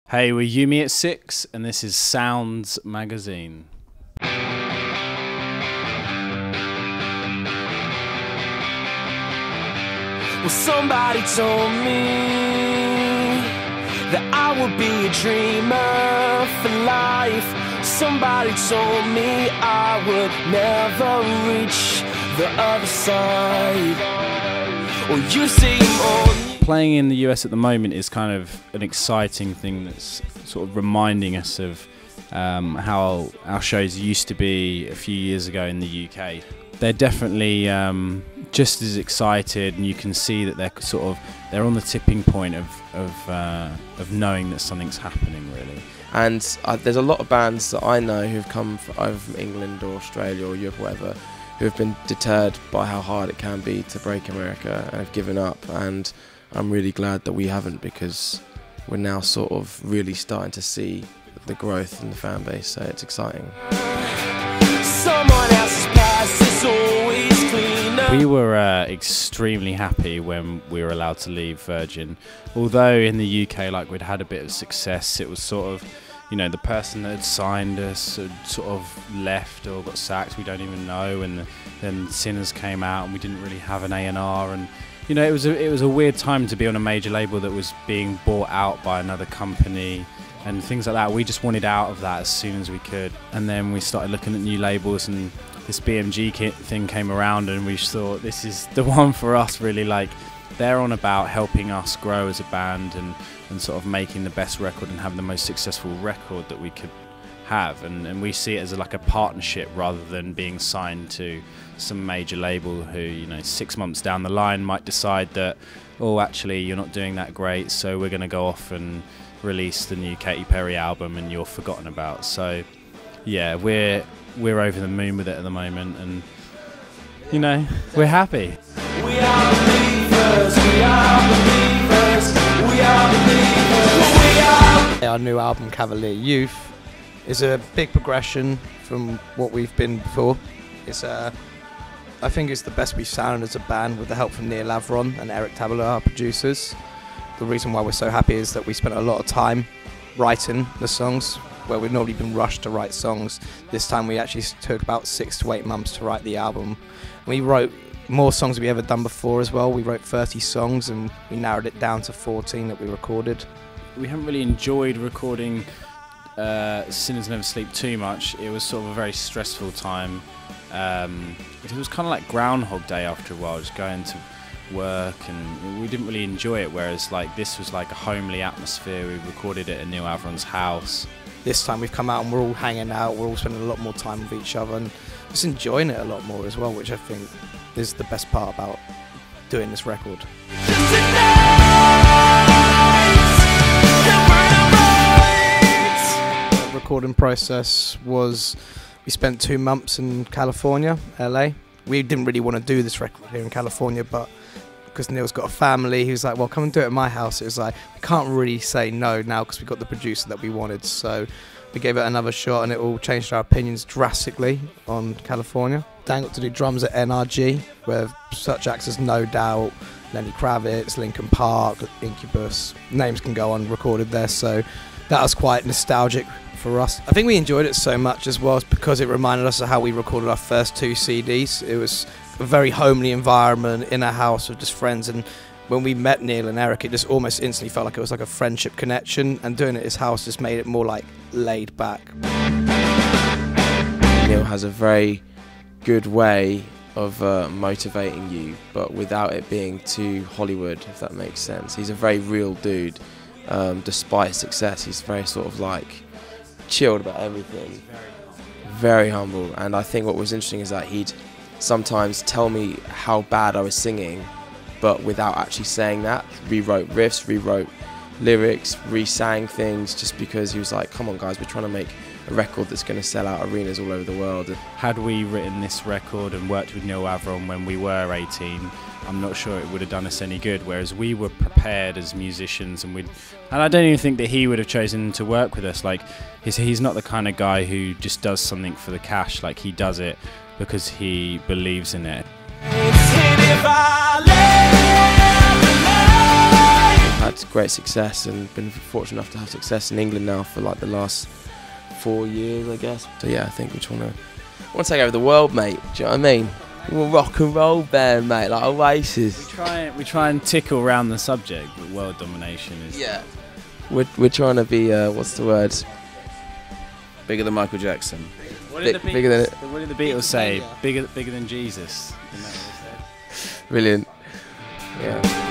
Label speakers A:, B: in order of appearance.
A: Hey, we're Yumi at 6, and this is Sounds Magazine.
B: Well, somebody told me that I would be a dreamer for life. Somebody told me I would never reach the other side. Well, you see more.
A: Playing in the US at the moment is kind of an exciting thing that's sort of reminding us of how our shows used to be a few years ago in the UK. They're definitely just as excited, and you can see that they're on the tipping point of knowing that something's happening, really.
C: And there's a lot of bands that I know who've come either from England or Australia or Europe or whatever, who have been deterred by how hard it can be to break America and have given up. And I'm really glad that we haven't, because we're now sort of really starting to see the growth in the fan base, so it's exciting.
B: Someone else's past is always cleaner.
A: We were extremely happy when we were allowed to leave Virgin. Although in the UK, like, we'd had a bit of success, it was sort of, you know, the person that had signed us had sort of left or got sacked, we don't even know, and then Sinners came out and we didn't really have an A&R, and you know, it was a weird time to be on a major label that was being bought out by another company and things like that. We just wanted out of that as soon as we could, and then we started looking at new labels, and this BMG thing came around, and we just thought, this is the one for us, really. Like, they're on about helping us grow as a band and sort of making the best record and having the most successful record that we could have, and we see it as like a partnership rather than being signed to some major label who, you know, 6 months down the line might decide that, oh, actually you're not doing that great, so we're going to go off and release the new Katy Perry album and you're forgotten about. So yeah, we're over the moon with it at the moment, and you know, we're happy.
B: We are believers, we are believers, we are believers, we are.
D: Our new album, Cavalier Youth, is a big progression from what we've been before. I think it's the best we've sounded as a band, with the help from Neil Avron and Eric Tabula, our producers. The reason why we're so happy is that we spent a lot of time writing the songs, where we've normally been rushed to write songs. This time we actually took about 6 to 8 months to write the album. We wrote more songs than we ever done before as well. We wrote 30 songs and we narrowed it down to 14 that we recorded.
A: We haven't really enjoyed recording Sinners Never Sleep too much. It was sort of a very stressful time. It was kind of like Groundhog Day after a while, just going to work, and we didn't really enjoy it, whereas like this was like a homely atmosphere. We recorded it at Neil Avron's house.
D: This time we've come out and we're all hanging out, we're all spending a lot more time with each other and just enjoying it a lot more as well, which I think is the best part about doing this record. The recording process was, we spent 2 months in California, LA. We didn't really want to do this record here in California, but because Neil's got a family, he was like, well, come and do it at my house. It was like, we can't really say no now because we got the producer that we wanted. So we gave it another shot, and it all changed our opinions drastically on California. Dan got to do drums at NRG, where such acts as No Doubt, Lenny Kravitz, Linkin Park, Incubus, names can go on, recorded there. So that was quite nostalgic for us. I think we enjoyed it so much as well because it reminded us of how we recorded our first 2 CDs. It was a very homely environment in a house with just friends, and when we met Neil and Eric, it just almost instantly felt like it was like a friendship connection, and doing it at his house just made it more like laid back.
C: Neil has a very good way of motivating you, but without it being too Hollywood, if that makes sense. He's a very real dude. Despite his success, he's very sort of like chilled about everything. Very humble. And I think what was interesting is that he'd sometimes tell me how bad I was singing, but without actually saying that. Rewrote riffs, rewrote lyrics, re-sang things, just because he was like, come on guys, we're trying to make a record that's going to sell out arenas all over the world.
A: Had we written this record and worked with Neil Avron when we were 18, I'm not sure it would have done us any good, whereas we were prepared as musicians, and I don't even think that he would have chosen to work with us. Like, he's not the kind of guy who just does something for the cash. Like, he does it because he believes in it.
C: Had great success, and been fortunate enough to have success in England now for like the last 4 years, I guess. So yeah, I think we just want to take over the world, mate. Do you know what I mean? We're a rock and roll band, mate, like Oasis.
A: We try and tickle around the subject, but world domination is...
C: Yeah. We're trying to be, what's the word?
A: Bigger than Michael Jackson. What did the Beatles say? Bigger than Jesus. Isn't that what they said?
C: Brilliant. Yeah.